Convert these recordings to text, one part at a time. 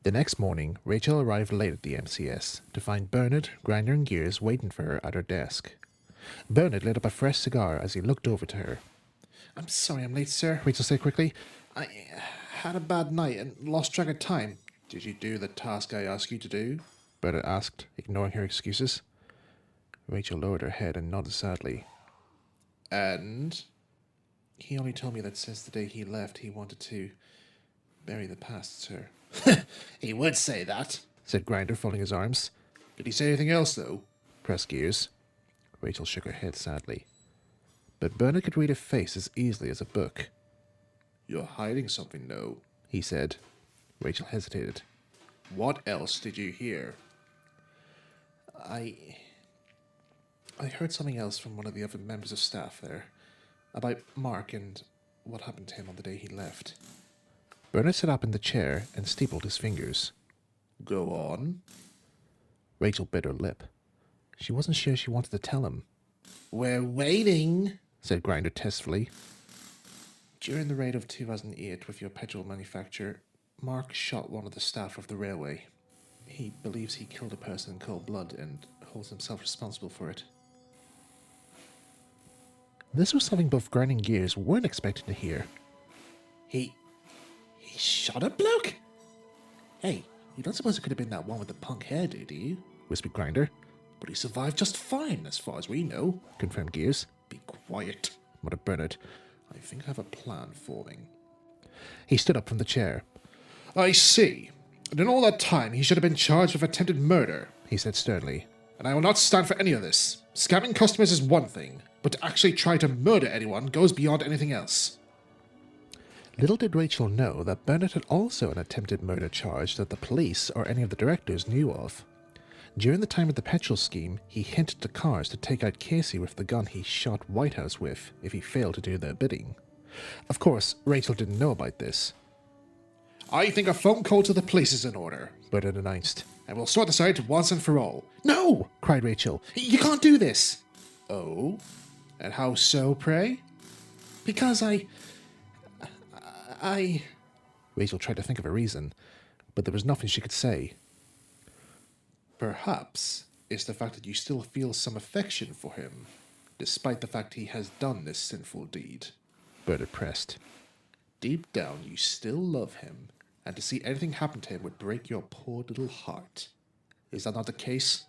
The next morning, Rachel arrived late at the MCS to find Bernard, Grinder and Gears waiting for her at her desk. Bernard lit up a fresh cigar as he looked over to her. "I'm sorry I'm late, sir," Rachel said quickly. "I had a bad night and lost track of time." "Did you do the task I asked you to do?" Bernard asked, ignoring her excuses. Rachel lowered her head and nodded sadly. "And?" "He only told me that since the day he left, he wanted to bury the past, sir." "He would say that," said Grinder, folding his arms. "Did he say anything else, though?" pressed Gears. Rachel shook her head sadly. But Bernard could read her face as easily as a book. "You're hiding something, though," he said. Rachel hesitated. "What else did you hear?" I heard something else from one of the other members of staff there, about Mark and what happened to him on the day he left." Bernard sat up in the chair and steepled his fingers. "Go on." Rachel bit her lip. She wasn't sure she wanted to tell him. "We're waiting," said Grinder testfully. "During the raid of 2008 with your petrol manufacturer, Mark shot one of the staff of the railway. He believes he killed a person in cold blood and holds himself responsible for it." This was something both Grinder and Gears weren't expecting to hear. He shot a bloke? "Hey, you don't suppose it could have been that one with the punk hairdo, do you?" whispered Grinder. "But he survived just fine, as far as we know," confirmed Gears. "Be quiet," muttered Bernard. "I think I have a plan forming." He stood up from the chair. "I see. And in all that time, he should have been charged with attempted murder," he said sternly. "And I will not stand for any of this. Scamming customers is one thing, but to actually try to murder anyone goes beyond anything else." Little did Rachel know that Bernard had also an attempted murder charge that the police or any of the directors knew of. During the time of the petrol scheme, he hinted to Cars to take out Casey with the gun he shot Whitehouse with if he failed to do their bidding. Of course, Rachel didn't know about this. "I think a phone call to the police is in order," Bernard announced, "and we'll sort this out once and for all." "No!" cried Rachel. "You can't do this." "Oh? And how so, pray?" "Because I... Rachel tried to think of a reason, but there was nothing she could say. "Perhaps it's the fact that you still feel some affection for him, despite the fact he has done this sinful deed," Bernard pressed. "Deep down you still love him, and to see anything happen to him would break your poor little heart. Is that not the case?"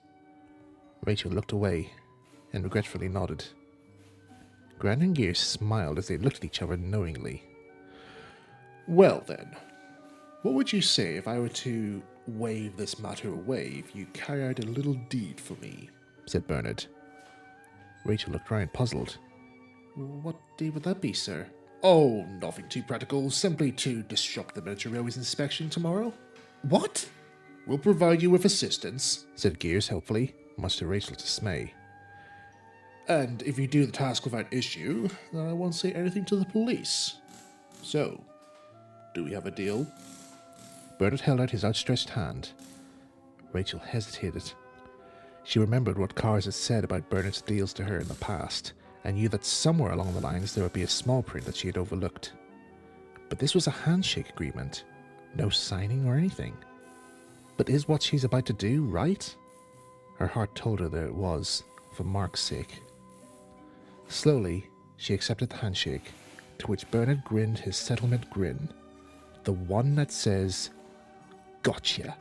Rachel looked away and regretfully nodded. Grinder and Gears smiled as they looked at each other knowingly. "Well then, what would you say if I were to wave this matter away if you carry out a little deed for me?" said Bernard. Rachel looked round, puzzled. "What deed would that be, sir?" "Oh, nothing too practical, simply to disrupt the military railways inspection tomorrow." "What?" "We'll provide you with assistance," said Gears helpfully, much to Rachel's dismay. "And if you do the task without issue, then I won't say anything to the police. So, do we have a deal?" Bernard held out his outstretched hand. Rachel hesitated. She remembered what Cars had said about Bernard's deals to her in the past, and knew that somewhere along the lines there would be a small print that she had overlooked. But this was a handshake agreement, no signing or anything. But is what she's about to do right? Her heart told her that it was, for Mark's sake. Slowly, she accepted the handshake, to which Bernard grinned his settlement grin. The one that says, "Gotcha."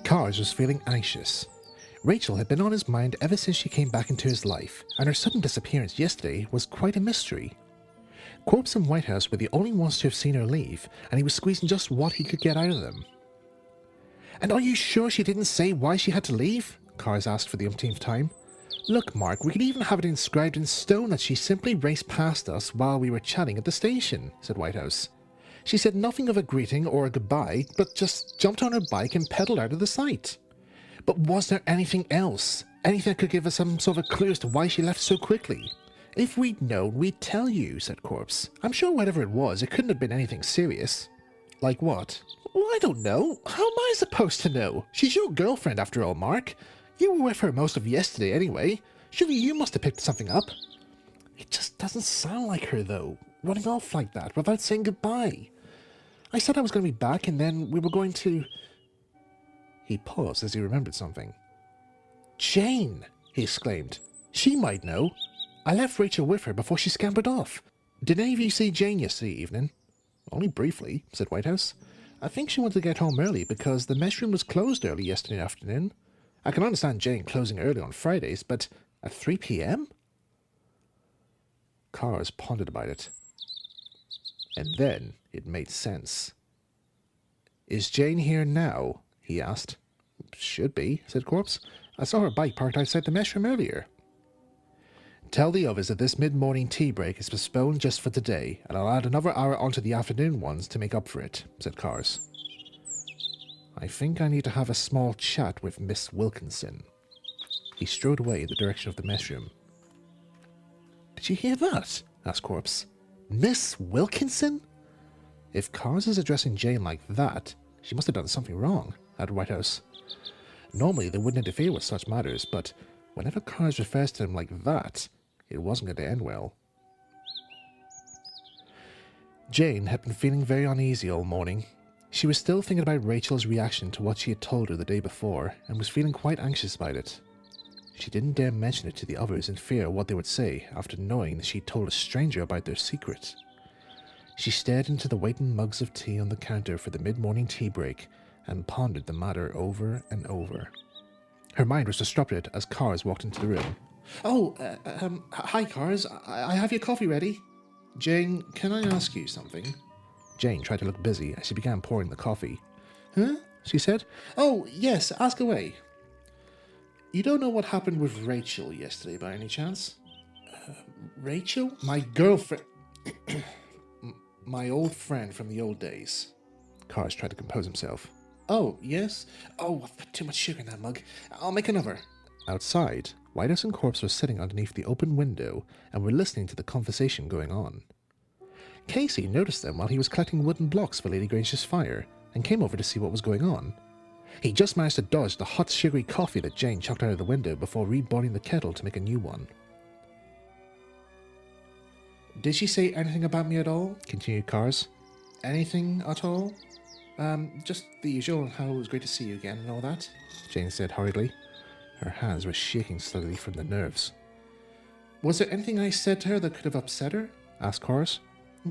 Cars was feeling anxious. Rachel had been on his mind ever since she came back into his life, and her sudden disappearance yesterday was quite a mystery. Corpse and Whitehouse were the only ones to have seen her leave, and he was squeezing just what he could get out of them. "And are you sure she didn't say why she had to leave?" Cars asked for the umpteenth time. "Look, Mark, we could even have it inscribed in stone that she simply raced past us while we were chatting at the station," said Whitehouse. "She said nothing of a greeting or a goodbye, but just jumped on her bike and pedalled out of the sight." "But was there anything else? Anything that could give us some sort of clue as to why she left so quickly?" "If we'd known, we'd tell you," said Corpse. "I'm sure whatever it was, it couldn't have been anything serious." "Like what?" "Well, I don't know. How am I supposed to know? She's your girlfriend after all, Mark. You were with her most of yesterday anyway. Surely you must have picked something up. It just doesn't sound like her, though, running off like that without saying goodbye. I said I was going to be back and then we were going to... He paused as he remembered something. Jane, he exclaimed. She might know. I left Rachel with her before she scampered off. Did any of you see Jane yesterday evening? Only briefly, said Whitehouse. I think she wanted to get home early because the mess room was closed early yesterday afternoon. I can understand Jane closing early on Fridays, but at 3 p.m? Cars pondered about it. And then it made sense. Is Jane here now? He asked. Should be, said Corpse. I saw her bike parked outside the mess room earlier. Tell the others that this mid-morning tea break is postponed just for today, and I'll add another hour onto the afternoon ones to make up for it, said Cars. I think I need to have a small chat with Miss Wilkinson. He strode away in the direction of the mess room. Did you hear that? Asked Corpse. Miss Wilkinson? If Cars is addressing Jane like that, she must have done something wrong, added Whitehouse. Normally they wouldn't interfere with such matters, but whenever Cars refers to him like that, it wasn't going to end well. Jane had been feeling very uneasy all morning. She was still thinking about Rachel's reaction to what she had told her the day before, and was feeling quite anxious about it. She didn't dare mention it to the others in fear of what they would say after knowing that she'd told a stranger about their secret. She stared into the waiting mugs of tea on the counter for the mid-morning tea break and pondered the matter over and over. Her mind was disrupted as Cars walked into the room. Hi Cars, I have your coffee ready. Jane, can I ask you something? Jane tried to look busy as she began pouring the coffee. Huh? She said. Oh, yes, ask away. You don't know what happened with Rachel yesterday by any chance? Rachel? My girlfriend... My old friend from the old days. Cars tried to compose himself. Oh, yes? Oh, I've put too much sugar in that mug. I'll make another. Outside, Whitehouse and Corpse were sitting underneath the open window and were listening to the conversation going on. Casey noticed them while he was collecting wooden blocks for Lady Grange's fire and came over to see what was going on. He just managed to dodge the hot sugary coffee that Jane chucked out of the window before reboiling the kettle to make a new one. Did she say anything about me at all? Continued Cars. Anything at all? Just the usual, how it was great to see you again and all that, Jane said hurriedly. Her hands were shaking slightly from the nerves. Was there anything I said to her that could have upset her? Asked Cars.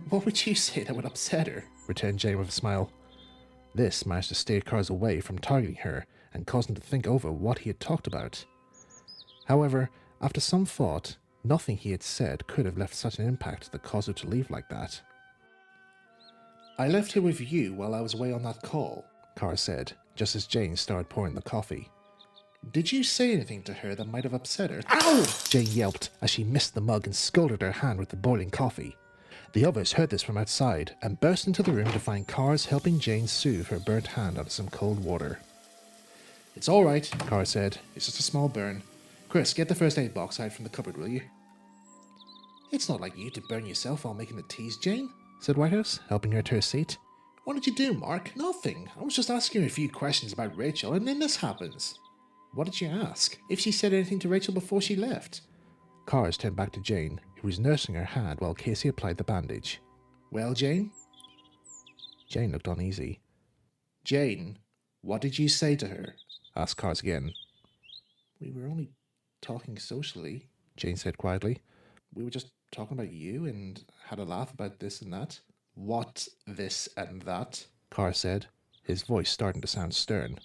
What would you say that would upset her? Returned Jane with a smile. This managed to steer Cars away from targeting her and caused him to think over what he had talked about. However, after some thought, nothing he had said could have left such an impact that caused her to leave like that. I left her with you while I was away on that call, Cars said, just as Jane started pouring the coffee. Did you say anything to her that might have upset her? Ow! Jane yelped as she missed the mug and scalded her hand with the boiling coffee. The others heard this from outside and burst into the room to find Cars helping Jane soothe her burnt hand out of some cold water. It's all right, Cars said. It's just a small burn. Chris, get the first aid box out from the cupboard, will you? It's not like you to burn yourself while making the teas, Jane, said Whitehouse, helping her to her seat. What did you do, Mark? Nothing. I was just asking her a few questions about Rachel, and then this happens. What did you ask? If she said anything to Rachel before she left? Cars turned back to Jane, who was nursing her hand while Casey applied the bandage. Well, Jane? Jane looked uneasy. Jane, what did you say to her? Asked Cars again. We were only talking socially, Jane said quietly. We were just talking about you and had a laugh about this and that. What this and that? Cars said, his voice starting to sound stern.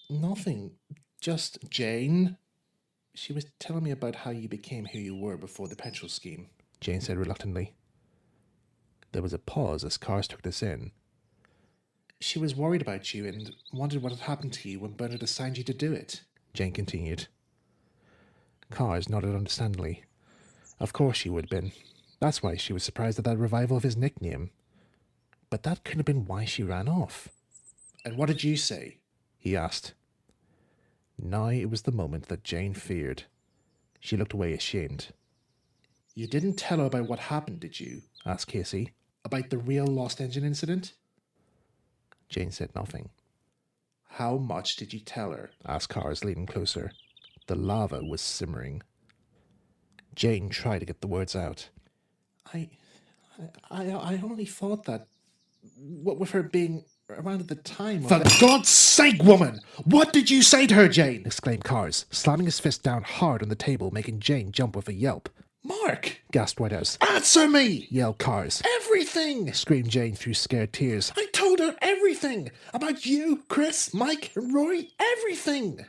Nothing. Just Jane. She was telling me about how you became who you were before the petrol scheme, Jane said reluctantly. There was a pause as Cars took this in. She was worried about you and wondered what had happened to you when Bernard assigned you to do it, Jane continued. Cars nodded understandingly. Of course she would have been. That's why she was surprised at that revival of his nickname. But that couldn't have been why she ran off. And what did you say? He asked. Now it was the moment that Jane feared. She looked away ashamed. You didn't tell her about what happened, did you? Asked Casey. About the real lost engine incident? Jane said nothing. How much did you tell her? Asked Cars, leaning closer. The lava was simmering. Jane tried to get the words out. I only thought that, what with her being around at the time... For God's sake, woman! What did you say to her, Jane? Exclaimed Cars, slamming his fist down hard on the table, making Jane jump with a yelp. Mark! Gasped Whitehouse. Answer me! Yelled Cars. Everything! Screamed Jane through scared tears. I told her everything! About you, Chris, Mike, and Rory, everything!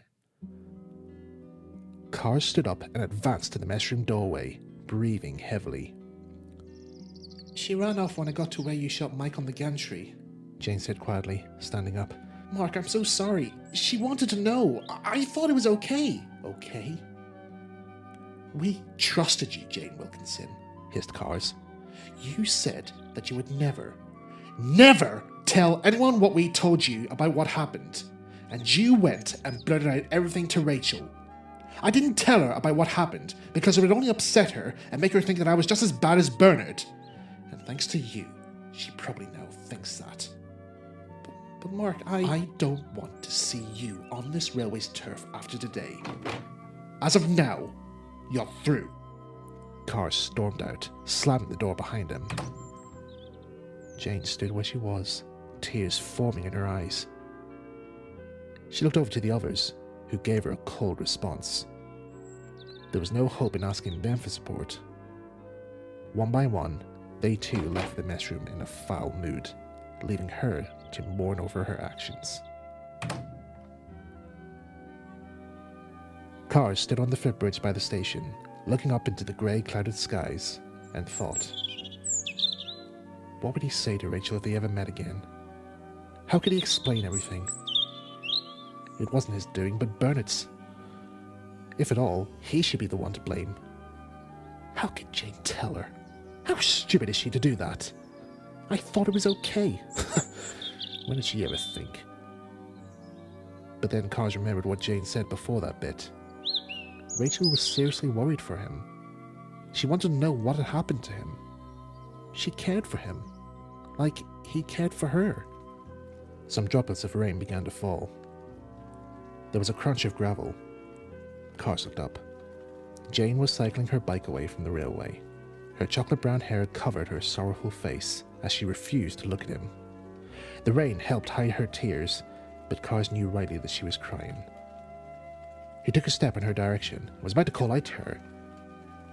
Cars stood up and advanced to the mess room doorway, breathing heavily. She ran off when I got to where you shot Mike on the gantry, Jane said quietly, standing up. Mark, I'm so sorry. She wanted to know. I thought it was okay. Okay? We trusted you, Jane Wilkinson, hissed Cars. You said that you would never tell anyone what we told you about what happened. And you went and blurted out everything to Rachel. I didn't tell her about what happened because it would only upset her and make her think that I was just as bad as Bernard. And thanks to you, she probably now thinks that. But Mark, I don't want to see you on this railway's turf after today. As of now, you're through. Carr stormed out, slamming the door behind him. Jane stood where she was, tears forming in her eyes. She looked over to the others, who gave her a cold response. There was no hope in asking them for support. One by one, they too left the mess room in a foul mood, leaving her to mourn over her actions. Carr stood on the footbridge by the station, looking up into the grey clouded skies, and thought. What would he say to Rachel if they ever met again? How could he explain everything? It wasn't his doing, but Bernard's. If at all, he should be the one to blame. How could Jane tell her? How stupid is she to do that? I thought it was okay. When did she ever think? But then Cars remembered what Jane said before that bit. Rachel was seriously worried for him. She wanted to know what had happened to him. She cared for him, like he cared for her. Some droplets of rain began to fall. There was a crunch of gravel. Cars looked up. Jane was cycling her bike away from the railway. Her chocolate brown hair covered her sorrowful face as she refused to look at him. The rain helped hide her tears, but Cars knew rightly that she was crying. He took a step in her direction and was about to call out to her.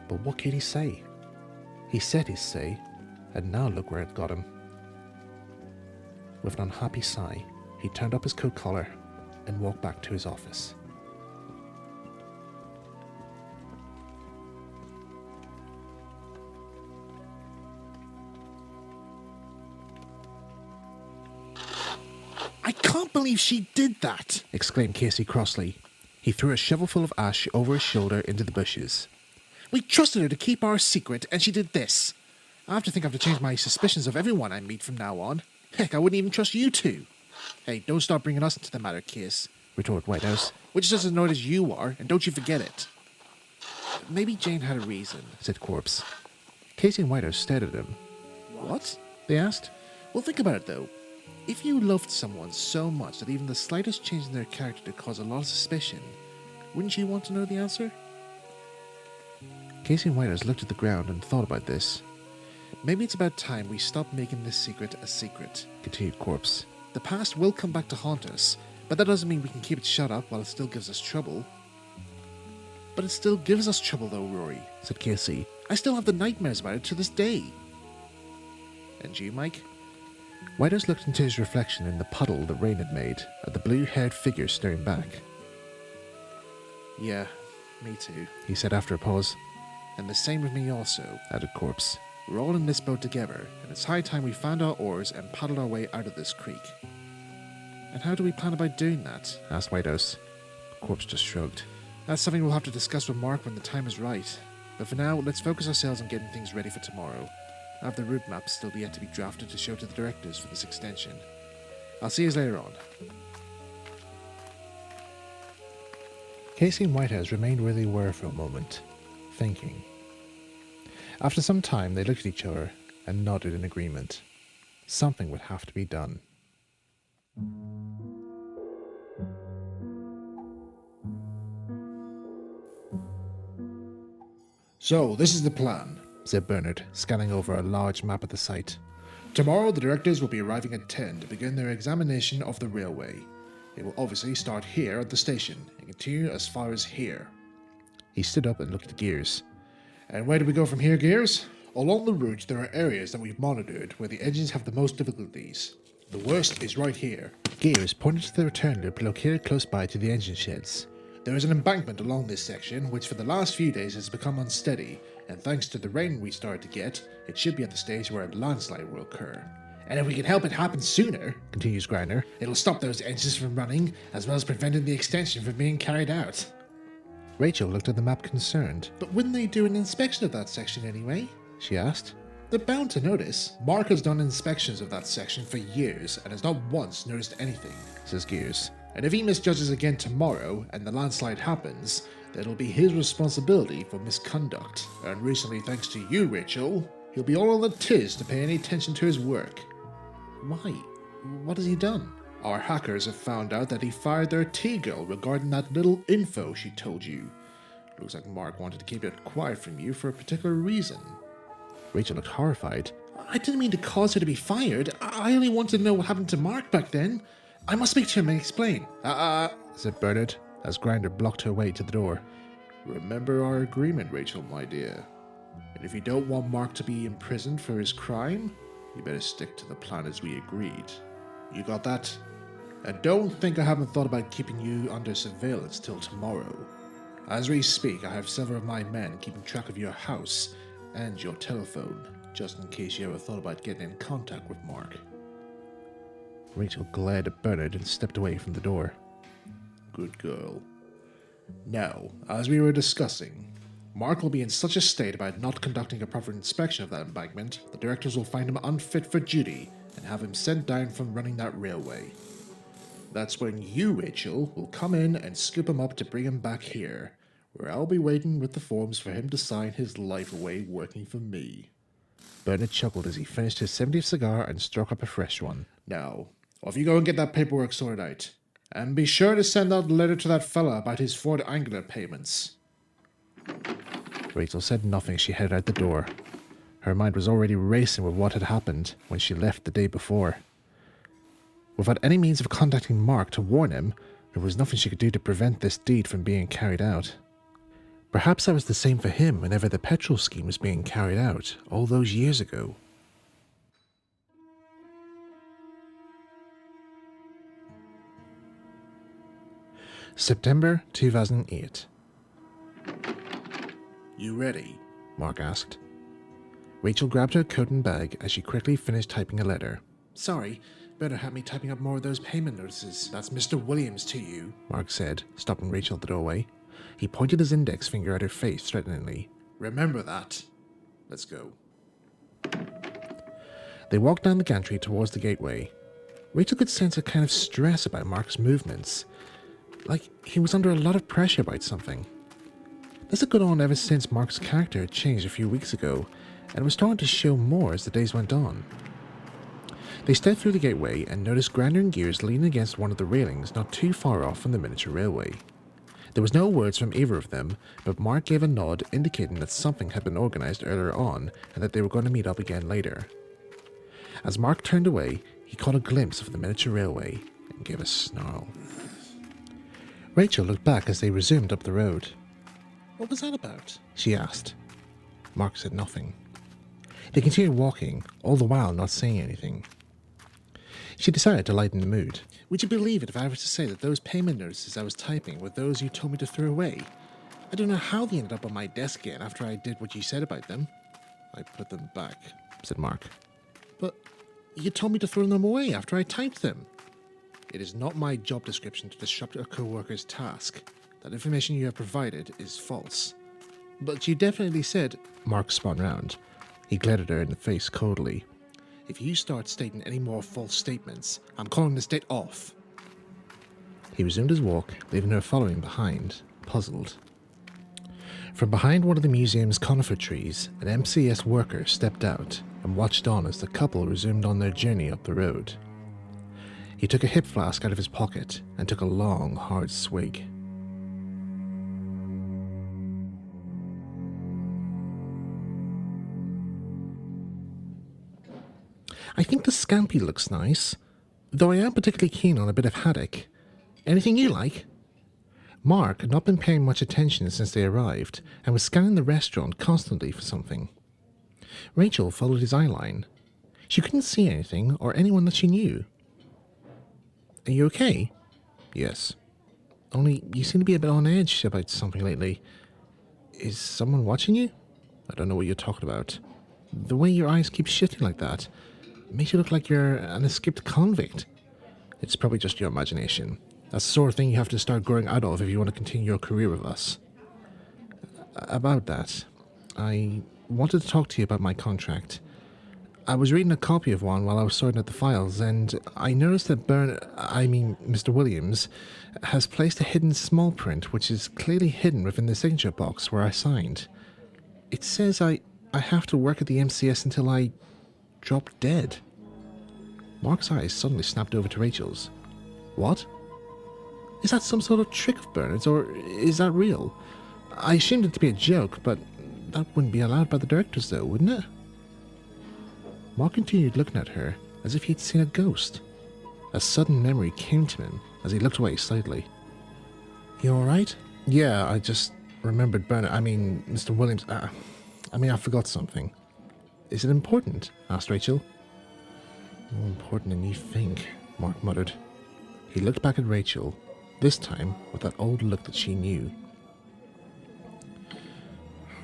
But what could he say? He said his say, and now look where it got him. With an unhappy sigh, he turned up his coat collar and walked back to his office. I can't believe she did that, exclaimed Casey crossly. He threw a shovelful of ash over his shoulder into the bushes. We trusted her to keep our secret, and she did this. I have to think I have to change my suspicions of everyone I meet from now on. Heck, I wouldn't even trust you two. Hey, don't start bringing us into the matter, Case, retorted Whitehouse. We're just as annoyed as you are, and don't you forget it. Maybe Jane had a reason, said Corpse. Casey and Whitehouse stared at him. What? They asked. Well, think about it, though. If you loved someone so much that even the slightest change in their character could cause a lot of suspicion, wouldn't you want to know the answer? Casey and Whitehouse looked at the ground and thought about this. Maybe it's about time we stop making this secret a secret, continued Corpse. The past will come back to haunt us, but that doesn't mean we can keep it shut up while it still gives us trouble. But it still gives us trouble though, Rory, said Casey. I still have the nightmares about it to this day. And you, Mike? Whitehouse looked into his reflection in the puddle the rain had made, at the blue-haired figure staring back. Yeah, me too, he said after a pause. And the same with me also, added Corpse. We're all in this boat together, and it's high time we found our oars and paddled our way out of this creek. And how do we plan about doing that? Asked Whitehouse. Corpse just shrugged. That's something we'll have to discuss with Mark when the time is right. But for now, let's focus ourselves on getting things ready for tomorrow. I have the route map still yet to be drafted to show to the directors for this extension. I'll see you later on. Casey and Whitehouse remained where they were for a moment, thinking. After some time, they looked at each other and nodded in agreement. Something would have to be done. So, this is the plan, said Bernard, scanning over a large map of the site. Tomorrow, the directors will be arriving at 10 to begin their examination of the railway. They will obviously start here at the station and continue as far as here. He stood up and looked at Gears. And where do we go from here, Gears? Along the route, there are areas that we've monitored where the engines have the most difficulties. The worst is right here. Gears pointed to the return loop located close by to the engine sheds. There is an embankment along this section which for the last few days has become unsteady, and thanks to the rain we started to get, it should be at the stage where a landslide will occur. And if we can help it happen sooner, continues Grinder, it'll stop those engines from running, as well as preventing the extension from being carried out. Rachel looked at the map concerned. But wouldn't they do an inspection of that section anyway? She asked. They're bound to notice. Mark has done inspections of that section for years and has not once noticed anything, says Gears. And if he misjudges again tomorrow and the landslide happens, then it'll be his responsibility for misconduct. And recently, thanks to you, Rachel, he'll be all on the tiz to pay any attention to his work. Why? What has he done? Our hackers have found out that he fired their T-girl regarding that little info she told you. Looks like Mark wanted to keep it quiet from you for a particular reason. Rachel looked horrified. I didn't mean to cause her to be fired. I only wanted to know what happened to Mark back then. I must speak to him and explain. Said Bernard, as Grinder blocked her way to the door. Remember our agreement, Rachel, my dear. And if you don't want Mark to be imprisoned for his crime, you better stick to the plan as we agreed. You got that? And don't think I haven't thought about keeping you under surveillance till tomorrow. As we speak, I have several of my men keeping track of your house and your telephone, just in case you ever thought about getting in contact with Mark. Rachel glared at Bernard and stepped away from the door. Good girl. Now, as we were discussing, Mark will be in such a state about not conducting a proper inspection of that embankment, the directors will find him unfit for duty and have him sent down from running that railway. That's when you, Rachel, will come in and scoop him up to bring him back here, where I'll be waiting with the forms for him to sign his life away working for me. Bernard chuckled as he finished his 70th cigar and struck up a fresh one. Now, off you go and get that paperwork sorted out. And be sure to send out a letter to that fella about his Ford Angler payments. Rachel said nothing as she headed out the door. Her mind was already racing with what had happened when she left the day before. Without any means of contacting Mark to warn him, there was nothing she could do to prevent this deed from being carried out. Perhaps that was the same for him whenever the petrol scheme was being carried out, all those years ago. September 2008. You ready? Mark asked. Rachel grabbed her coat and bag as she quickly finished typing a letter. Sorry, better have me typing up more of those payment notices. That's Mr. Williams to you, Mark said, stopping Rachel at the doorway. He pointed his index finger at her face threateningly. Remember that. Let's go. They walked down the gantry towards the gateway. Rachel could sense a kind of stress about Mark's movements. Like he was under a lot of pressure about something. This had gone on ever since Mark's character had changed a few weeks ago, and was starting to show more as the days went on. They stepped through the gateway and noticed Grinder and Gears leaning against one of the railings not too far off from the miniature railway. There was no words from either of them, but Mark gave a nod indicating that something had been organised earlier on and that they were going to meet up again later. As Mark turned away, he caught a glimpse of the miniature railway and gave a snarl. Rachel looked back as they resumed up the road. What was that about? She asked. Mark said nothing. They continued walking, all the while not saying anything. She decided to lighten the mood. Would you believe it if I were to say that those payment notices I was typing were those you told me to throw away? I don't know how they ended up on my desk again after I did what you said about them. I put them back, said Mark. But you told me to throw them away after I typed them. It is not my job description to disrupt a co-worker's task. That information you have provided is false. But you definitely said... Mark spun round. He glared at her in the face coldly. If you start stating any more false statements, I'm calling this date off. He resumed his walk, leaving her following behind, puzzled. From behind one of the museum's conifer trees, an MCS worker stepped out and watched on as the couple resumed on their journey up the road. He took a hip flask out of his pocket and took a long, hard swig. I think the scampi looks nice, though I am particularly keen on a bit of haddock. Anything you like? Mark had not been paying much attention since they arrived, and was scanning the restaurant constantly for something. Rachel followed his eye line. She couldn't see anything or anyone that she knew. Are you okay? Yes. Only you seem to be a bit on edge about something lately. Is someone watching you? I don't know what you're talking about. The way your eyes keep shifting like that makes you look like you're an escaped convict. It's probably just your imagination. That's the sort of thing you have to start growing out of if you want to continue your career with us. About that, I wanted to talk to you about my contract. I was reading a copy of one while I was sorting out the files, and I noticed that Mr. Williams, has placed a hidden small print which is clearly hidden within the signature box where I signed. It says I have to work at the MCS until I drop dead. Mark's eyes suddenly snapped over to Rachel's. What? Is that some sort of trick of Bernard's, or is that real? I assumed it to be a joke, but that wouldn't be allowed by the directors though, wouldn't it? Mark continued looking at her as if he'd seen a ghost. A sudden memory came to him as he looked away slightly. You alright? Yeah, I just remembered Mr. Williams. I forgot something. Is it important? Asked Rachel. More important than you think, Mark muttered. He looked back at Rachel, this time with that old look that she knew.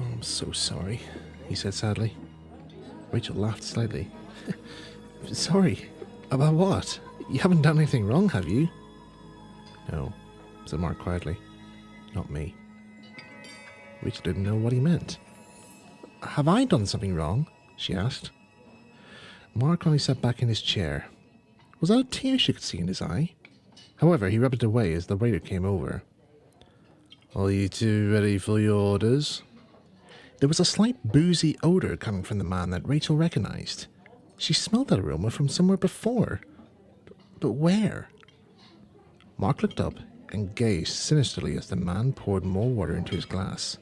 Oh, I'm so sorry, he said sadly. Rachel laughed slightly. Sorry? About what? You haven't done anything wrong, have you? No, said Mark quietly. Not me. Rachel didn't know what he meant. Have I done something wrong? She asked. Mark only sat back in his chair. Was that a tear she could see in his eye? However, he rubbed it away as the waiter came over. Are you two ready for your orders? There was a slight boozy odour coming from the man that Rachel recognised. She smelled that aroma from somewhere before. But where? Mark looked up and gazed sinisterly as the man poured more water into his glass.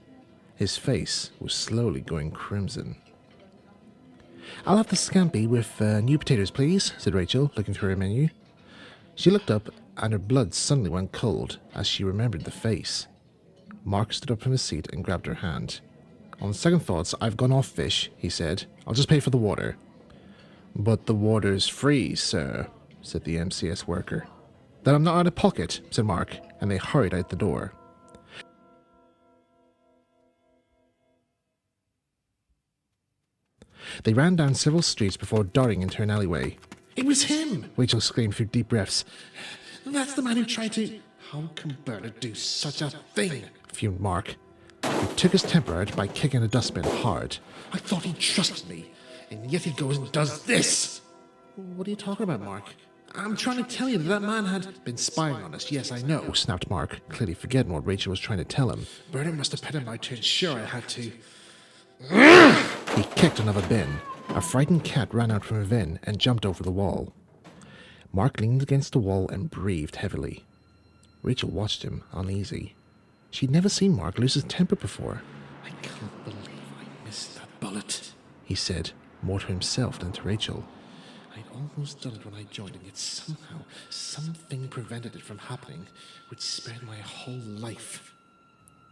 His face was slowly going crimson. I'll have the scampi with new potatoes, please, said Rachel, looking through her menu. She looked up and her blood suddenly went cold as she remembered the face. Mark stood up from his seat and grabbed her hand. On second thoughts, I've gone off fish, he said. I'll just pay for the water. But the water's free, sir, said the MCS worker. Then I'm not out of pocket, said Mark, and they hurried out the door. They ran down several streets before darting into an alleyway. It was him, Rachel screamed through deep breaths. That's the man who tried to... How can Bernard do such a thing? Fumed Mark. He took his temper out by kicking a dustbin hard. I thought he trusted me, and yet he goes and does this. What are you talking about, Mark? I'm trying to tell you that man had been spying on us. Yes, I know, snapped Mark, clearly forgetting what Rachel was trying to tell him. Bernard must have put him out to ensure I had to... He kicked another bin. A frightened cat ran out from within and jumped over the wall. Mark leaned against the wall and breathed heavily. Rachel watched him, uneasy. She'd never seen Mark lose his temper before. I can't believe I missed that bullet, he said, more to himself than to Rachel. I'd almost done it when I joined, and yet somehow something prevented it from happening, which spared my whole life.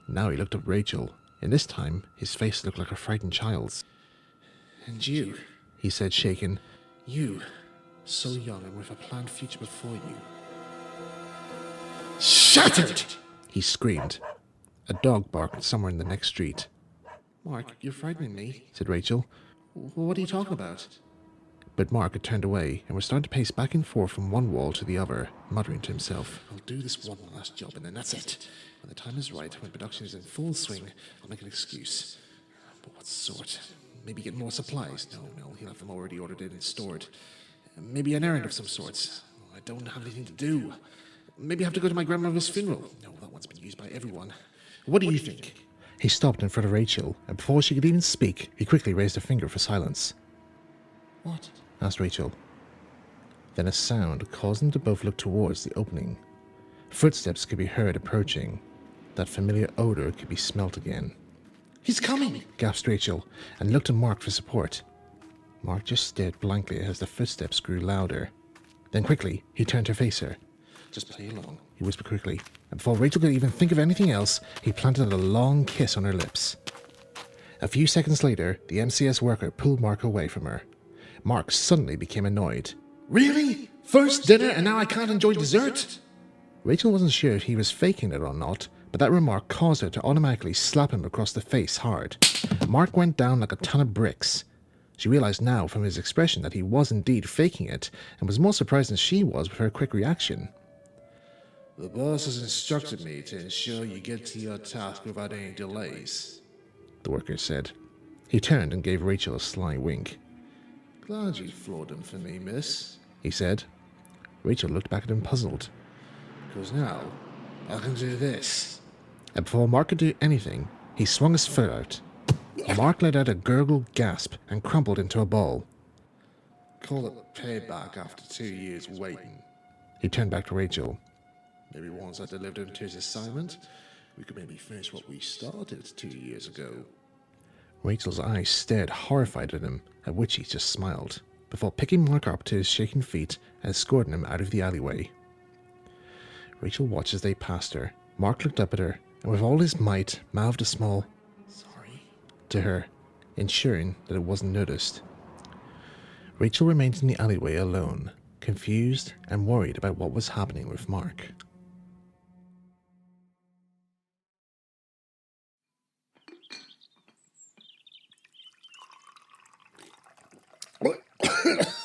Now he looked at Rachel, and this time his face looked like a frightened child's. And you, he said, shaken. You, so young and with a planned future before you. Shattered! He screamed. A dog barked somewhere in the next street. Mark, you're frightening me, said Rachel. What are you talking about? But Mark had turned away and was starting to pace back and forth from one wall to the other, muttering to himself. I'll do this one last job and then that's it. When the time is right, when production is in full swing, I'll make an excuse. But what sort? Maybe get more supplies? No, he'll have them already ordered in and stored. Maybe an errand of some sorts. I don't have anything to do. Maybe I have to go to my grandmother's funeral. No, that one's been used by everyone. What do you think? He stopped in front of Rachel, and before she could even speak, he quickly raised a finger for silence. What? Asked Rachel. Then a sound caused them to both look towards the opening. Footsteps could be heard approaching. That familiar odor could be smelt again. He's coming! Gasped Rachel, and looked at Mark for support. Mark just stared blankly as the footsteps grew louder. Then quickly, he turned to face her. "Just play along," he whispered quickly, and before Rachel could even think of anything else, he planted a long kiss on her lips. A few seconds later, the MCS worker pulled Mark away from her. Mark suddenly became annoyed. "Really? First dinner and now I can't enjoy dessert?" Rachel wasn't sure if he was faking it or not, but that remark caused her to automatically slap him across the face hard. Mark went down like a ton of bricks. She realized now from his expression that he was indeed faking it, and was more surprised than she was with her quick reaction. "The boss has instructed me to ensure you get to your task without any delays," the worker said. He turned and gave Rachel a sly wink. "Glad you floored him for me, miss," he said. Rachel looked back at him puzzled. "Because now, I can do this." And before Mark could do anything, he swung his foot out. Mark let out a gurgled gasp and crumpled into a ball. "Call it payback after 2 years waiting." He turned back to Rachel. "Maybe once I delivered him to his assignment, we could maybe finish what we started 2 years ago." Rachel's eyes stared horrified at him, at which he just smiled, before picking Mark up to his shaking feet and escorting him out of the alleyway. Rachel watched as they passed her. Mark looked up at her, and with all his might, mouthed a small "sorry" to her, ensuring that it wasn't noticed. Rachel remained in the alleyway alone, confused and worried about what was happening with Mark.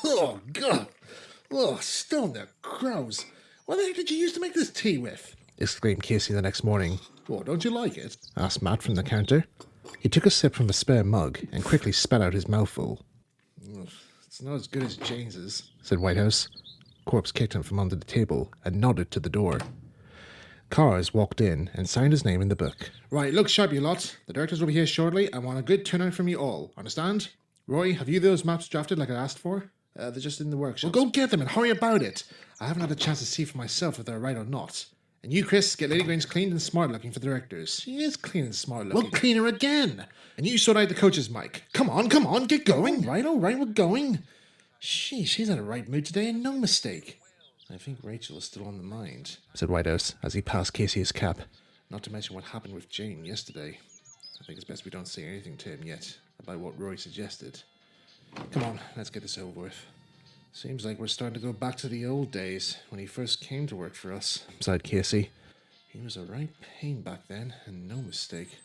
"Oh, God! Oh, stone the crows! What the heck did you use to make this tea with?" exclaimed Casey the next morning. "Oh, don't you like it?" asked Matt from the counter. He took a sip from a spare mug and quickly spat out his mouthful. "It's not as good as James's," said Whitehouse. Corpse kicked him from under the table and nodded to the door. Cars walked in and signed his name in the book. "Right, look sharp, you lot. The directors will be here shortly. I want a good turnout from you all. Understand? Roy, have you those maps drafted like I asked for?" They're just in the workshop." "Well, go get them and hurry about it. I haven't had a chance to see for myself if they're right or not. And you, Chris, get Lady Grange clean and smart looking for the directors." "She is clean and smart looking." "Well, clean her again. And you sort out the coach's mic. Come on, get going." All right, we're going." "Sheesh, she's in a right mood today and no mistake." "I think Rachel is still on the mind," said Whitehouse as he passed Casey his cap. "Not to mention what happened with Jane yesterday. I think it's best we don't say anything to him yet about what Roy suggested. Come on, let's get this over with." "Seems like we're starting to go back to the old days, when he first came to work for us," sighed Casey. "He was a right pain back then, and no mistake."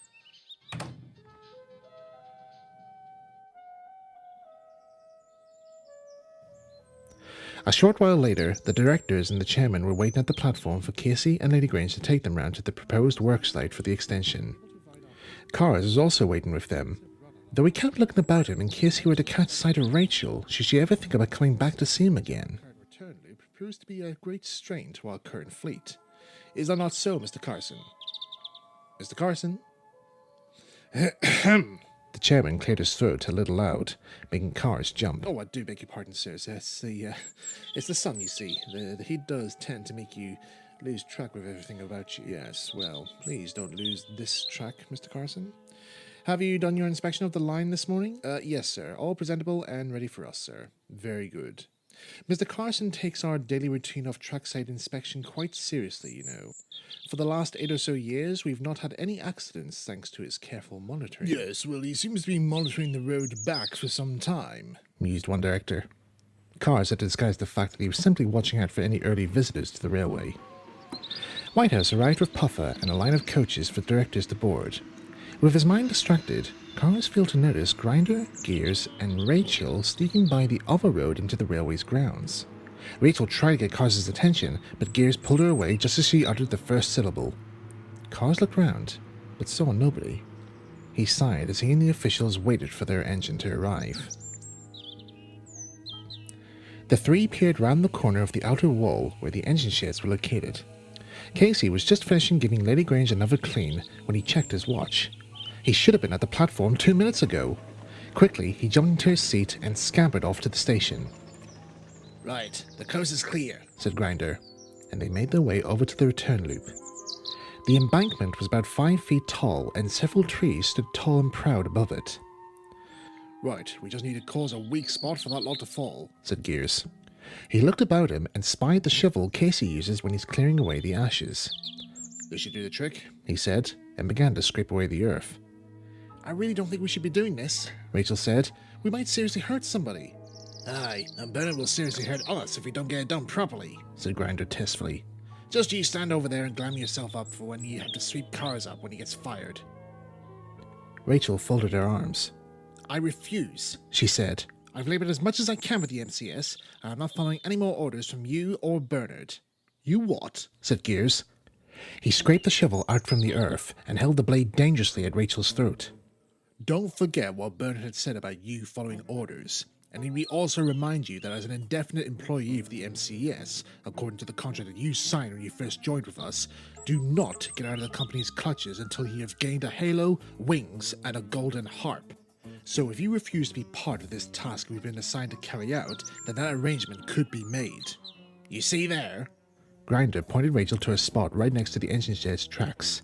A short while later, the directors and the chairman were waiting at the platform for Casey and Lady Grange to take them round to the proposed work site for the extension. Cars was also waiting with them, though he kept looking about him in case he were to catch sight of Rachel should she ever think about coming back to see him again. "Her return loop proves to be a great strain to our current fleet. Is that not so, Mr. Carson?" "Mr. Carson?" The chairman cleared his throat a little loud, making Cars jump. "Oh, I do beg your pardon, sir. It's the sun, you see. The heat does tend to make you lose track of everything about you." "Yes, well, please don't lose this track, Mr. Carson. Have you done your inspection of the line this morning?" Yes, sir. All presentable and ready for us, sir." "Very good. Mr. Carson takes our daily routine of trackside inspection quite seriously, you know. For the last 8 or so years, we've not had any accidents thanks to his careful monitoring." "Yes, well, he seems to be monitoring the road back for some time," mused one director. Cars had disguised the fact that he was simply watching out for any early visitors to the railway. Whitehouse arrived with Puffer and a line of coaches for directors to board. With his mind distracted, Cars failed to notice Grinder, Gears, and Rachel sneaking by the other road into the railway's grounds. Rachel tried to get Cars' attention, but Gears pulled her away just as she uttered the first syllable. Cars looked round, but saw nobody. He sighed as he and the officials waited for their engine to arrive. The three peered round the corner of the outer wall where the engine sheds were located. Casey was just finishing giving Lady Grange another clean when he checked his watch. He should have been at the platform 2 minutes ago. Quickly, he jumped into his seat and scampered off to the station. "Right, the coast is clear," said Grinder, and they made their way over to the return loop. The embankment was about 5 feet tall, and several trees stood tall and proud above it. Right, we just need to cause a weak spot for that lot to fall, said Gears. He looked about him and spied the shovel Casey uses when he's clearing away the ashes. This should do the trick, he said, and began to scrape away the earth. I really don't think we should be doing this, Rachel said. We might seriously hurt somebody. Aye, and Bernard will seriously hurt us if we don't get it done properly, said Grinder testfully. Just you stand over there and glam yourself up for when you have to sweep cars up when he gets fired. Rachel folded her arms. I refuse, she said. I've labored as much as I can with the MCS, and I'm not following any more orders from you or Bernard. You what? Said Gears. He scraped the shovel out from the earth and held the blade dangerously at Rachel's throat. Don't forget what Bernard had said about you following orders, and let me also remind you that as an indefinite employee of the MCS, according to the contract that you signed when you first joined with us, do not get out of the company's clutches until you have gained a halo, wings, and a golden harp. So if you refuse to be part of this task we've been assigned to carry out, then that arrangement could be made. You see there? Grinder pointed Rachel to a spot right next to the engine shed's tracks.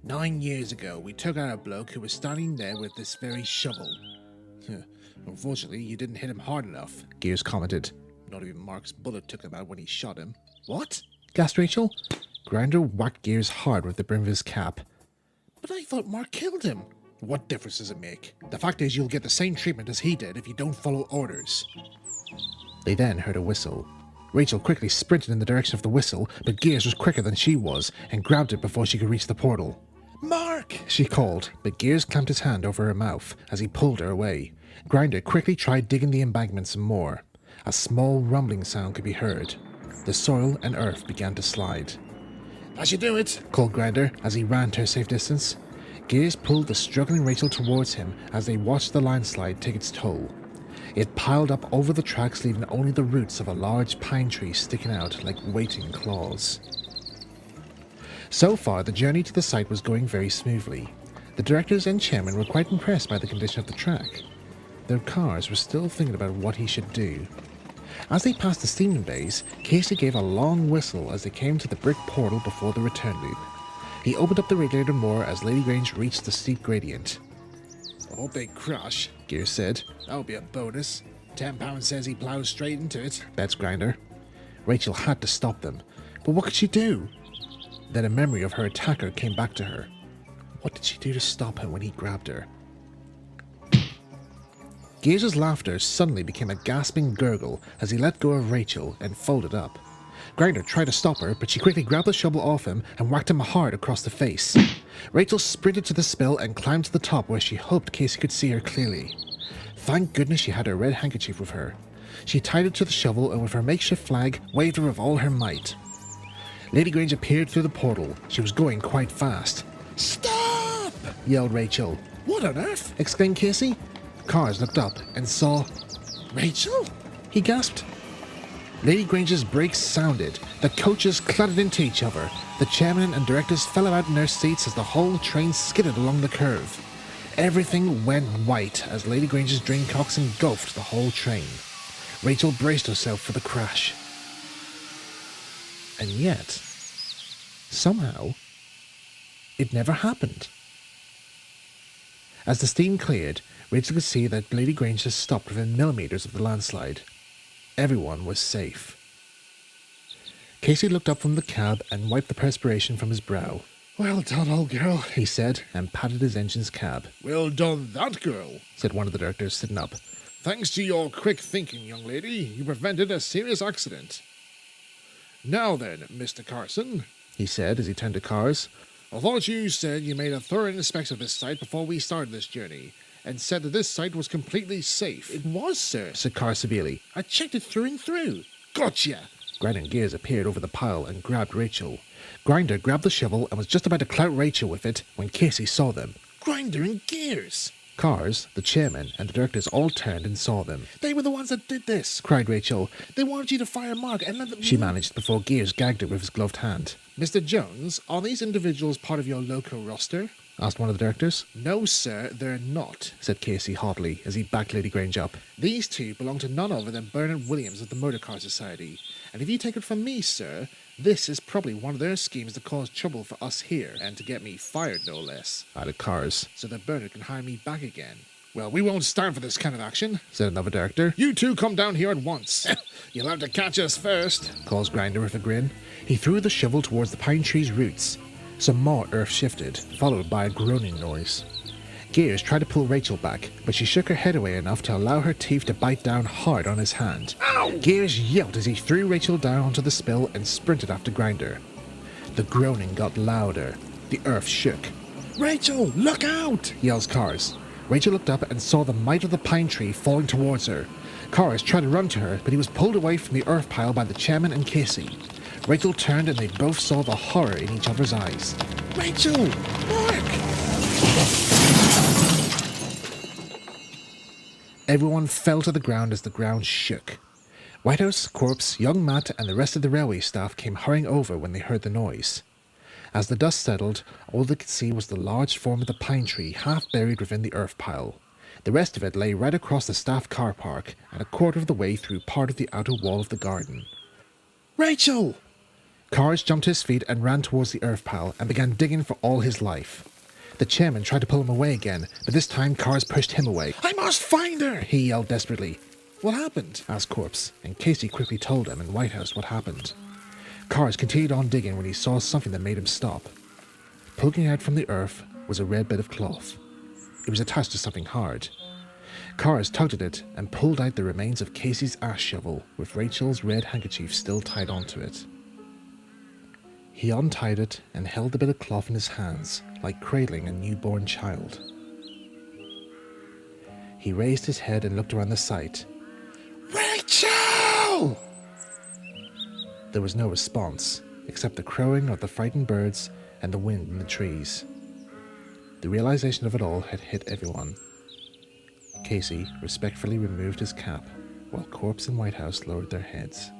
9 years ago, we took out a bloke who was standing there with this very shovel. Unfortunately, you didn't hit him hard enough, Gears commented. Not even Mark's bullet took him out when he shot him. What? Gasped Rachel. Grinder whacked Gears hard with the brim of his cap. But I thought Mark killed him. What difference does it make? The fact is you'll get the same treatment as he did if you don't follow orders. They then heard a whistle. Rachel quickly sprinted in the direction of the whistle, but Gears was quicker than she was and grabbed it before she could reach the portal. Mark! She called, but Gears clamped his hand over her mouth as he pulled her away. Grinder quickly tried digging the embankment some more. A small rumbling sound could be heard. The soil and earth began to slide. That should do it, called Grinder as he ran to a safe distance. Gears pulled the struggling Rachel towards him as they watched the landslide take its toll. It piled up over the tracks, leaving only the roots of a large pine tree sticking out like waiting claws. So far, the journey to the site was going very smoothly. The directors and chairman were quite impressed by the condition of the track. Their cars were still thinking about what he should do. As they passed the steaming bays, Casey gave a long whistle as they came to the brick portal before the return loop. He opened up the radiator more as Lady Grange reached the steep gradient. I hope they crash, Gears said. That'll be a bonus. £10 says he plows straight into it. That's Grinder. Rachel had to stop them, but what could she do? Then a memory of her attacker came back to her. What did she do to stop him when he grabbed her? Gears' laughter suddenly became a gasping gurgle as he let go of Rachel and folded up. Grinder tried to stop her, but she quickly grabbed the shovel off him and whacked him hard across the face. Rachel sprinted to the spill and climbed to the top where she hoped Casey could see her clearly. Thank goodness she had her red handkerchief with her. She tied it to the shovel and with her makeshift flag waved her with all her might. Lady Grange appeared through the portal. She was going quite fast. Stop! Yelled Rachel. What on earth? Exclaimed Casey. Cars looked up and saw... Rachel? He gasped. Lady Grange's brakes sounded. The coaches clattered into each other. The chairman and directors fell out in their seats as the whole train skidded along the curve. Everything went white as Lady Grange's drain-cocks engulfed the whole train. Rachel braced herself for the crash. And yet, somehow, it never happened. As the steam cleared, Rachel could see that Lady Grange had stopped within millimeters of the landslide. Everyone was safe. Casey looked up from the cab and wiped the perspiration from his brow. Well done, old girl, he said, and patted his engine's cab. Well done, that girl, said one of the directors, sitting up. Thanks to your quick thinking, young lady, you prevented a serious accident. Now then, Mr. Carson, he said as he turned to Cars, I thought you said you made a thorough inspection of this site before we started this journey, and said that this site was completely safe. It was, sir, said Cars severely. I checked it through and through. Gotcha! Grinder and Gears appeared over the pile and grabbed Rachel. Grinder grabbed the shovel and was just about to clout Rachel with it when Casey saw them. Grinder and Gears! Cars, the chairman, and the directors all turned and saw them. They were the ones that did this, cried Rachel. They wanted you to fire Mark and let them... She managed before Gears gagged her with his gloved hand. Mr. Jones, are these individuals part of your local roster? Asked one of the directors. No, sir, they're not, said Casey haughtily as he backed Lady Grange up. These two belong to none other than Bernard Williams of the Motor Car Society. And if you take it from me, sir, this is probably one of their schemes to cause trouble for us here, and to get me fired, no less, added Cars, so that Bernard can hire me back again. Well, we won't stand for this kind of action, said another director. You two come down here at once. You'll have to catch us first, calls Grinder with a grin. He threw the shovel towards the pine tree's roots. Some more earth shifted, followed by a groaning noise. Gears tried to pull Rachel back, but she shook her head away enough to allow her teeth to bite down hard on his hand. Ow! Gears yelled as he threw Rachel down onto the spill and sprinted after Grinder. The groaning got louder. The earth shook. Rachel, look out! Yells Cars. Rachel looked up and saw the might of the pine tree falling towards her. Cars tried to run to her, but he was pulled away from the earth pile by the chairman and Casey. Rachel turned and they both saw the horror in each other's eyes. Rachel! Mark! Everyone fell to the ground as the ground shook. Whitehouse, Corpse, young Matt and the rest of the railway staff came hurrying over when they heard the noise. As the dust settled, all they could see was the large form of the pine tree half buried within the earth pile. The rest of it lay right across the staff car park and a quarter of the way through part of the outer wall of the garden. Rachel! Cars jumped to his feet and ran towards the earth pile and began digging for all his life. The chairman tried to pull him away again, but this time Cars pushed him away. I must find her! He yelled desperately. What happened? Asked Corpse, and Casey quickly told him in Whitehouse what happened. Cars continued on digging when he saw something that made him stop. Poking out from the earth was a red bit of cloth. It was attached to something hard. Cars tugged at it and pulled out the remains of Casey's ash shovel with Rachel's red handkerchief still tied onto it. He untied it and held the bit of cloth in his hands, like cradling a newborn child. He raised his head and looked around the site. Rachel! There was no response, except the crowing of the frightened birds and the wind in the trees. The realization of it all had hit everyone. Casey respectfully removed his cap, while Corpse and Whitehouse lowered their heads.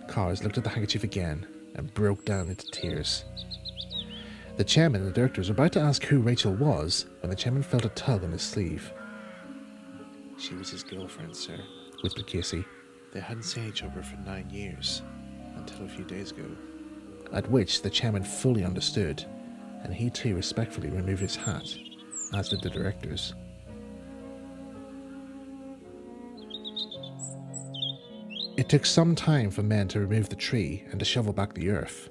Cars looked at the handkerchief again and broke down into tears. The chairman and the directors were about to ask who Rachel was when the chairman felt a tug on his sleeve. She was his girlfriend, sir, whispered Casey. They hadn't seen each other for 9 years, until a few days ago. At which the chairman fully understood, and he too respectfully removed his hat, as did the directors. It took some time for men to remove the tree and to shovel back the earth.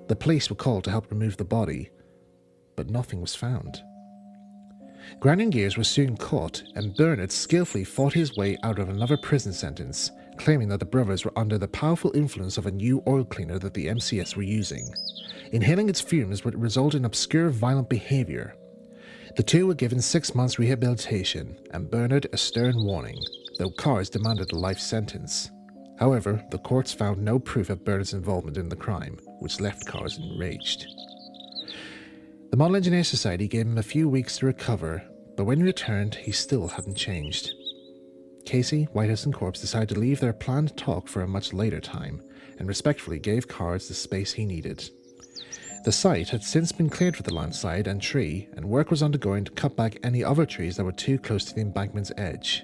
The police were called to help remove the body, but nothing was found. Grinding Gears was soon caught, and Bernard skillfully fought his way out of another prison sentence, claiming that the brothers were under the powerful influence of a new oil cleaner that the MCS were using. Inhaling its fumes would result in obscure violent behaviour. The two were given 6 months rehabilitation, and Bernard a stern warning, though Cars demanded a life sentence. However, the courts found no proof of Bernard's involvement in the crime, which left Cars enraged. The Model Engineer Society gave him a few weeks to recover, but when he returned, he still hadn't changed. Casey, Whitehouse and Corpse decided to leave their planned talk for a much later time, and respectfully gave Cars the space he needed. The site had since been cleared for the landslide and tree, and work was undergoing to cut back any other trees that were too close to the embankment's edge.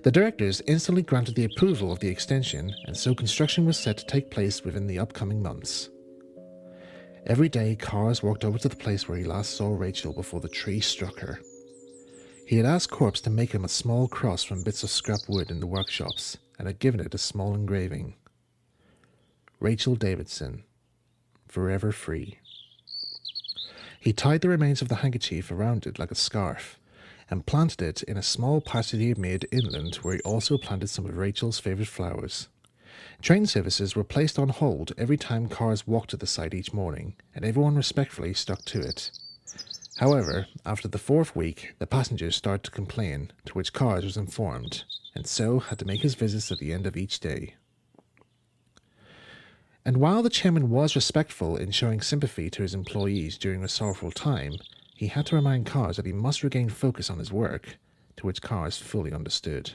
The directors instantly granted the approval of the extension, and so construction was set to take place within the upcoming months. Every day, Cars walked over to the place where he last saw Rachel before the tree struck her. He had asked Corpse to make him a small cross from bits of scrap wood in the workshops, and had given it a small engraving. Rachel Davidson, forever free. He tied the remains of the handkerchief around it like a scarf, and planted it in a small patch that he had made inland, where he also planted some of Rachel's favourite flowers. Train services were placed on hold every time Cars walked to the site each morning, and everyone respectfully stuck to it. However, after the 4th week, the passengers started to complain, to which Cars was informed, and so had to make his visits at the end of each day. And while the chairman was respectful in showing sympathy to his employees during a sorrowful time, he had to remind Cars that he must regain focus on his work, to which Cars fully understood.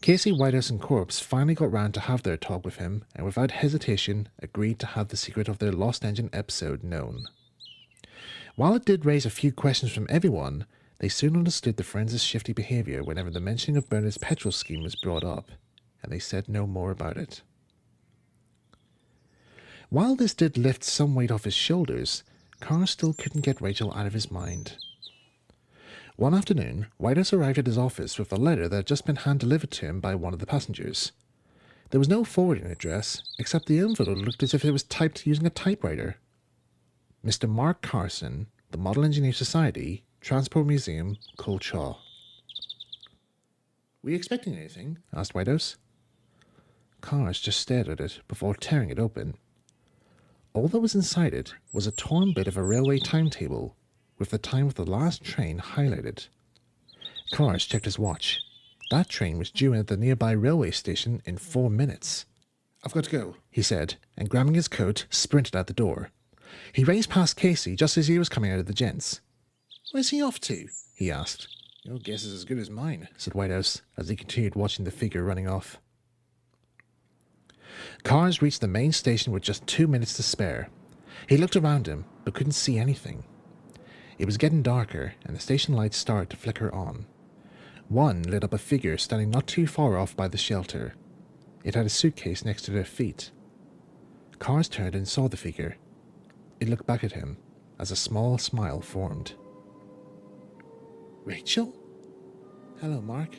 Casey, Whitehouse and Corpse finally got round to have their talk with him, and without hesitation agreed to have the secret of their Lost Engine episode known. While it did raise a few questions from everyone, they soon understood the friends' shifty behaviour whenever the mentioning of Bernard's petrol scheme was brought up, and they said no more about it. While this did lift some weight off his shoulders, Cars still couldn't get Rachel out of his mind. One afternoon, Whitehouse arrived at his office with a letter that had just been hand-delivered to him by one of the passengers. There was no forwarding address, except the envelope looked as if it was typed using a typewriter. Mr. Mark Carson, the Model Engineer Society, Transport Museum, Colchaw. "Were you expecting anything?" asked Whitehouse. Cars just stared at it before tearing it open. All that was inside it was a torn bit of a railway timetable, with the time of the last train highlighted. Cars checked his watch. That train was due in at the nearby railway station in 4 minutes. "I've got to go," he said, and grabbing his coat, sprinted out the door. He raced past Casey just as he was coming out of the gents. "Where's he off to?" he asked. "Your guess is as good as mine," said Whitehouse, as he continued watching the figure running off. Cars reached the main station with just 2 minutes to spare. He looked around him, but couldn't see anything. It was getting darker, and the station lights started to flicker on. One lit up a figure standing not too far off by the shelter. It had a suitcase next to their feet. Cars turned and saw the figure. It looked back at him, as a small smile formed. "Rachel? Hello, Mark."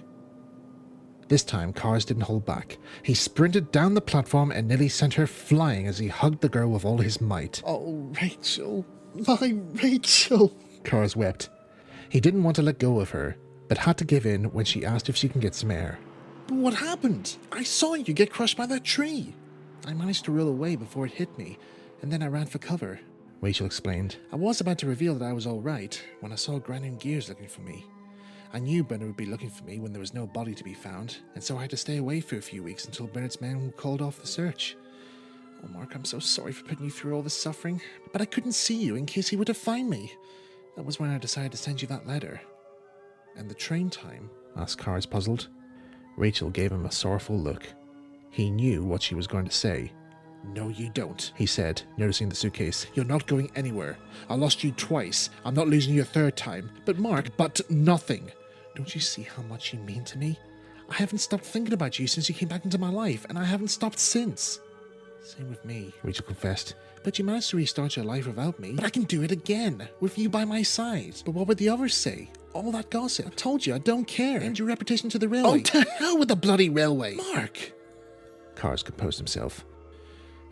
This time, Cars didn't hold back. He sprinted down the platform and nearly sent her flying as he hugged the girl with all his might. "Oh, Rachel, my Rachel," Cars wept. He didn't want to let go of her, but had to give in when she asked if she can get some air. "But what happened? I saw you get crushed by that tree." "I managed to roll away before it hit me, and then I ran for cover," Rachel explained. "I was about to reveal that I was all right when I saw Granny and Gears looking for me. I knew Bernard would be looking for me when there was no body to be found, and so I had to stay away for a few weeks until Bernard's men called off the search. Oh, Mark, I'm so sorry for putting you through all this suffering, but I couldn't see you in case he were to find me. That was when I decided to send you that letter." "And the train time?" asked Cars, puzzled. Rachel gave him a sorrowful look. He knew what she was going to say. "No, you don't," he said, noticing the suitcase. "You're not going anywhere. I lost you twice. I'm not losing you a third time. But Mark, but nothing. Don't you see how much you mean to me? I haven't stopped thinking about you since you came back into my life, and I haven't stopped since." "Same with me," Rachel confessed. "But you managed to restart your life without me. But I can do it again, with you by my side. But what would the others say? All that gossip. I told you, I don't care. And your reputation to the railway." "Oh, to hell with the bloody railway!" "Mark!" Cars composed himself.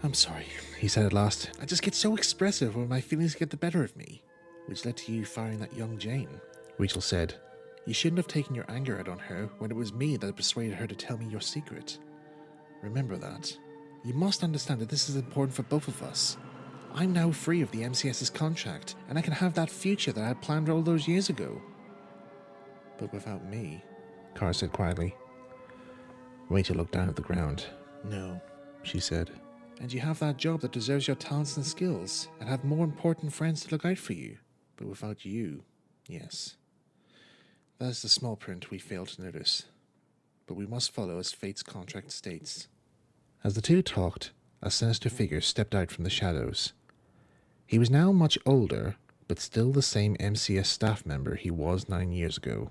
"I'm sorry," he said at last. "I just get so expressive when my feelings get the better of me. Which led to you firing that young Jane." Rachel said, "You shouldn't have taken your anger out on her when it was me that persuaded her to tell me your secret. Remember that. You must understand that this is important for both of us. I'm now free of the MCS's contract, and I can have that future that I had planned all those years ago." "But without me," Carr said quietly. Rachel looked down at the ground. "No," she said. "And you have that job that deserves your talents and skills, and have more important friends to look out for you. But without you, yes. That is the small print we fail to notice. But we must follow as fate's contract states." As the two talked, a sinister figure stepped out from the shadows. He was now much older, but still the same MCS staff member he was 9 years ago.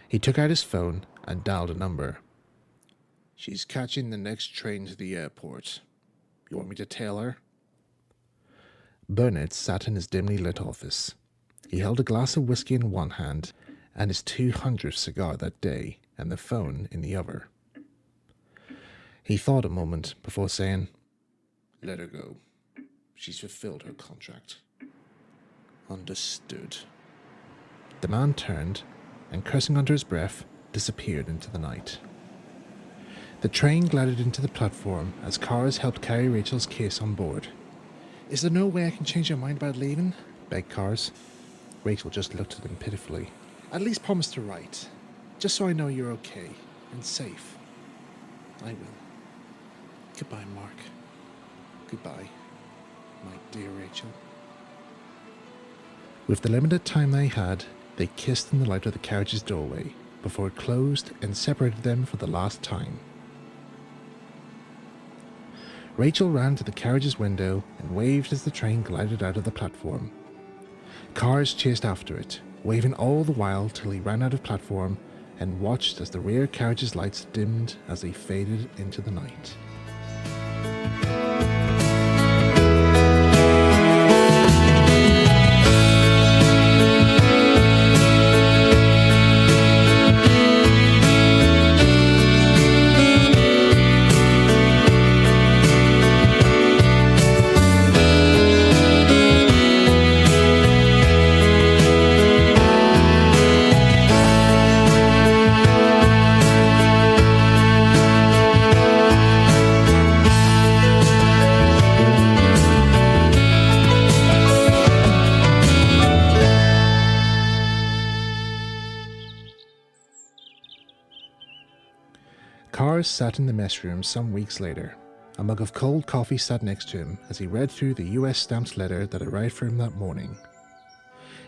He took out his phone and dialed a number. "She's catching the next train to the airport. You want me to tell her?" Bernard sat in his dimly lit office. He held a glass of whiskey in one hand and his 200th cigar that day, and the phone in the other. He thought a moment before saying, "Let her go. She's fulfilled her contract." "Understood." The man turned, and cursing under his breath, disappeared into the night. The train glided into the platform as cars helped carry Rachel's case on board. "Is there no way I can change your mind about leaving?" begged Cars. Rachel just looked at him pitifully. "At least promise to write, just so I know you're okay and safe." "I will. Goodbye, Mark. Goodbye, my dear Rachel." With the limited time they had, they kissed in the light of the carriage's doorway before it closed and separated them for the last time. Rachel ran to the carriage's window and waved as the train glided out of the platform. Cars chased after it, waving all the while till he ran out of platform and watched as the rear carriage's lights dimmed as they faded into the night. Carr sat in the mess room some weeks later. A mug of cold coffee sat next to him as he read through the US stamped letter that arrived for him that morning.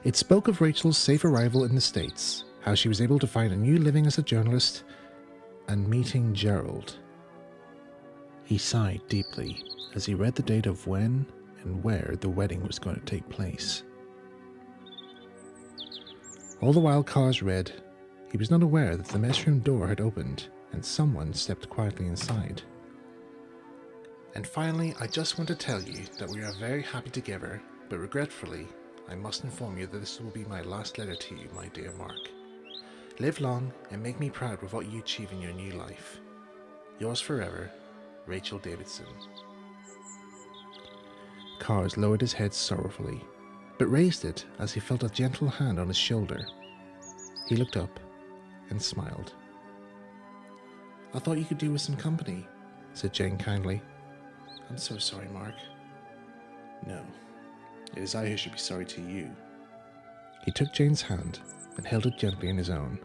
It spoke of Rachel's safe arrival in the States, how she was able to find a new living as a journalist, and meeting Gerald. He sighed deeply as he read the date of when and where the wedding was going to take place. All the while Carr read, he was not aware that the mess room door had opened and someone stepped quietly inside. And finally, I just want to tell you that we are very happy together, but regretfully, I must inform you that this will be my last letter to you, my dear Mark. Live long and make me proud with what you achieve in your new life. Yours forever, Rachel Davidson. Carr lowered his head sorrowfully, but raised it as he felt a gentle hand on his shoulder. He looked up and smiled. I thought you could do with some company, said Jane kindly. I'm so sorry, Mark. No, it is I who should be sorry to you. He took Jane's hand and held it gently in his own.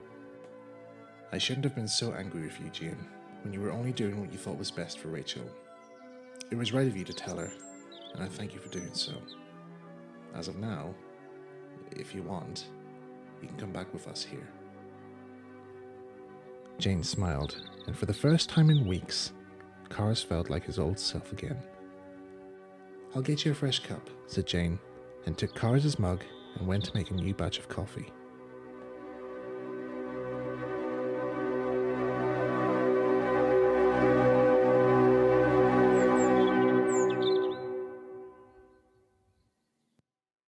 I shouldn't have been so angry with you, Jane, when you were only doing what you thought was best for Rachel. It was right of you to tell her, and I thank you for doing so. As of now, if you want, you can come back with us here. Jane smiled, and for the first time in weeks, Carr felt like his old self again. I'll get you a fresh cup, said Jane, and took Carr's mug and went to make a new batch of coffee.